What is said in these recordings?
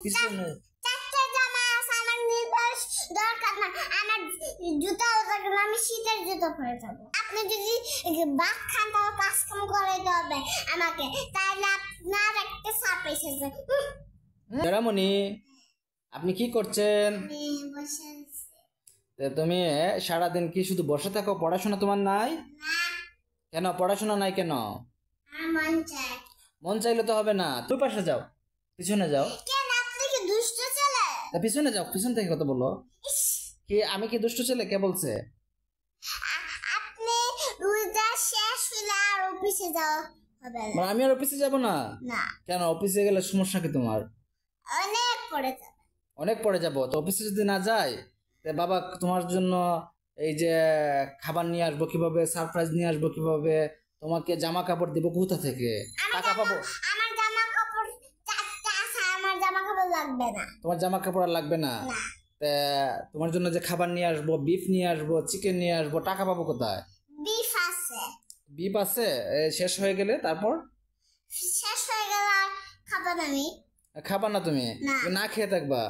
পিছনে চারটে জামা আছে আমার নির্বাস দরকার না আমার জুতাও দরকার না, আমি শীতের জুতো পরে যাবো। আপনি যদি বাঘ খান তাহলে কাজ কাম করে হবে আমাকে, তাহলে আপনার একটা চাপ এসেছে। জয়রামণি, আপনি কি করছেন? আমি বসে আছি। তুমি সারাদিন কি শুধু বসে থাকো? পড়াশোনা তোমার নাই? না, কেন পড়াশোনা নাই কেন? আমার মন চায়। মন চাইলে তো হবে না, তুই পাশে যাও, পিছনে যাও। কেন আপনি কি দুষ্ট ছেলে? তা পিছনে যাও, পিছন থেকে কথা বলো। ইস, কি আমি কি দুষ্ট ছেলে? কে বলছে? আপনি রোজা শেষ হলে আর অফিসে যাওয়া হবে না। মানে আমি আর অফিসে যাব না? না, কেন? অফিসে গেলে সমস্যা কি তোমার? অনেক পড়ে যাবে। অনেক পরে যাব তো অফিসে যদি না যাই, তা বাবা তোমার জন্য এই যে খাবার নিয়ে আসবো কিভাবে, সারপ্রাইজ নিয়ে আসবো কিভাবে, তোমাকে জামা কাপড় দিব কোথা থেকে, টাকা পাবো? আমার জামা কাপড় চারটা আছে, আমার জামা কাপড় লাগবে না। তোমার জামা কাপড় আর লাগবে না? না, তা তোমার জন্য যে খাবার নিয়ে আসবো, বিফ নিয়ে আসবো, চিকেন নিয়ে আসবো, টাকা পাবো কোথায়? বিফ আছে। বিফ আছে? শেষ হয়ে গেলে তারপর শেষ হয়ে গেল আর খাবো না আমি। খাবার না তুমি? না। তুমি না খেয়ে থাকবা?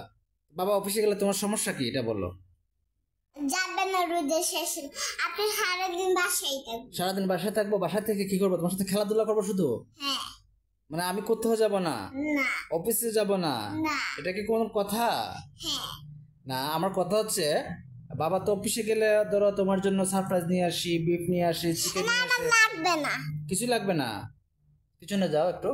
বাবা অফিসে গেলে তোমার সমস্যা কি এটা বলো? যাবে না রোদে শেষ হলে। আপনি সারাদিন বাসায় থাকবেন। সারাদিন বাসায় থাকবো? বাসা থেকে কি করবো? তোমার সাথে খেলাধুলা করবো শুধু? হ্যাঁ। মানে আমি কোথাও যাব না, না, অফিসে যাব না? না, এটা কি কোনো কথা? হ্যাঁ। না, আমার কথা হচ্ছে বাবা তো অফিসে গেলে ধরো তোমার জন্য সারপ্রাইজ নিয়ে আসি, বিফ নিয়ে আসি, চিকেন নিয়ে আমার আসি। লাগবে না। কিছু লাগবে না? পিছনে যাও একটু,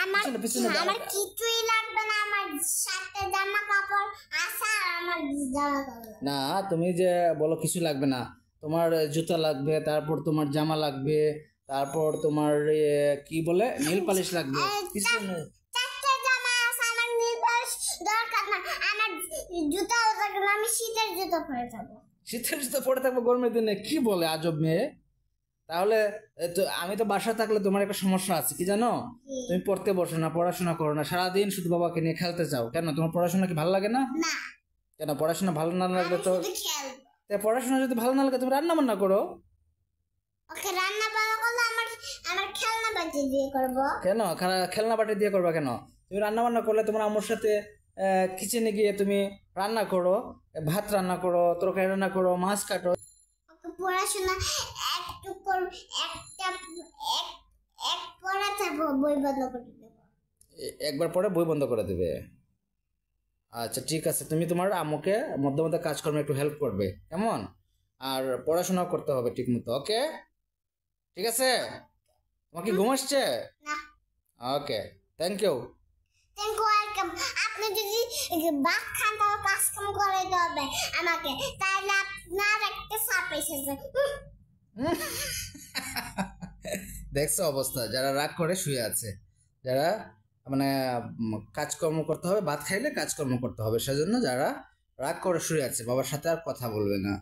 আমার পিছনে পিছনে যাও। আমার কিছুই লাগবে না, আমার সাথে জামা কাপড় আছে আর আমার জামা কাপড় লাগবে। না, তুমি যে বলো কিছু লাগবে না, তোমার জুতা লাগবে, তারপর তোমার জামা লাগবে, তারপর তোমার কি বলে নেল পালিশ লাগবে। পিছনে চারটে জামা আছে, আমার নির্বাস দরকার না আমার জুতাও দরকার না, আমি শীতের জুতো পরে যাবো। শীতের জুতো পরে থাকবো গরমের দিনে? কি বলে আজব মেয়ে! তাহলে তো আমি তো বাসায় থাকলে তোমার একটা সমস্যা আছে কি জানো? তুমি পড়তে বসো না, পড়াশোনা করো না, সারাদিন শুধু বাবাকে নিয়ে খেলতে চাও। কেন? তোমার পড়াশোনা কি ভালো লাগে না? না, কেন? পড়াশোনা ভালো না লাগলে আমি তো শুধু খেলবো। তা পড়াশোনা যদি ভালো না লাগে তুমি রান্না বান্না করো। ওকে রান্না বান্না করলে আমার আমার খেলনা বাটি দিয়ে করবো। কেন? খেলনা বাটি দিয়ে করবা কেন? তুমি রান্না বান্না করলে তোমার আম্মুর সাথে কিচেনে গিয়ে তুমি রান্না করো, ভাত রান্না করো, তরকারি রান্না করো, মাছ কাটো। ওকে পড়াশোনা একটু করব, একটা এক এক পড়াতে বই বন্ধ করে দেবো। একবার পরে বই বন্ধ করে দেবে? আচ্ছা ঠিক আছে, তুমি তোমার আম্মুকে মধ্যে মধ্যে কাজকর্মে একটু হেল্প করবে, কেমন? আর পড়াশোনাও করতে হবে ঠিক মতো, ওকে? ঠিক আছে? তোমার কি ঘুম আসছে? না, ওকে, থ্যাংক ইউ। Thank welcome. আপনি যদি বাঘ খান তাহলে কাজ কাম করে হবে আমাকে, তাহলে আপনার একটা চাপ এসেছে। দেখছো অবস্থা, যারা রাগ করে শুয়ে আছে, যারা মানে কাজকর্ম করতে হবে, ভাত খাইলে কাজকর্ম করতে হবে, সেজন্য যারা রাগ করে শুয়ে আছে বাবার সাথে আর কথা বলবে না।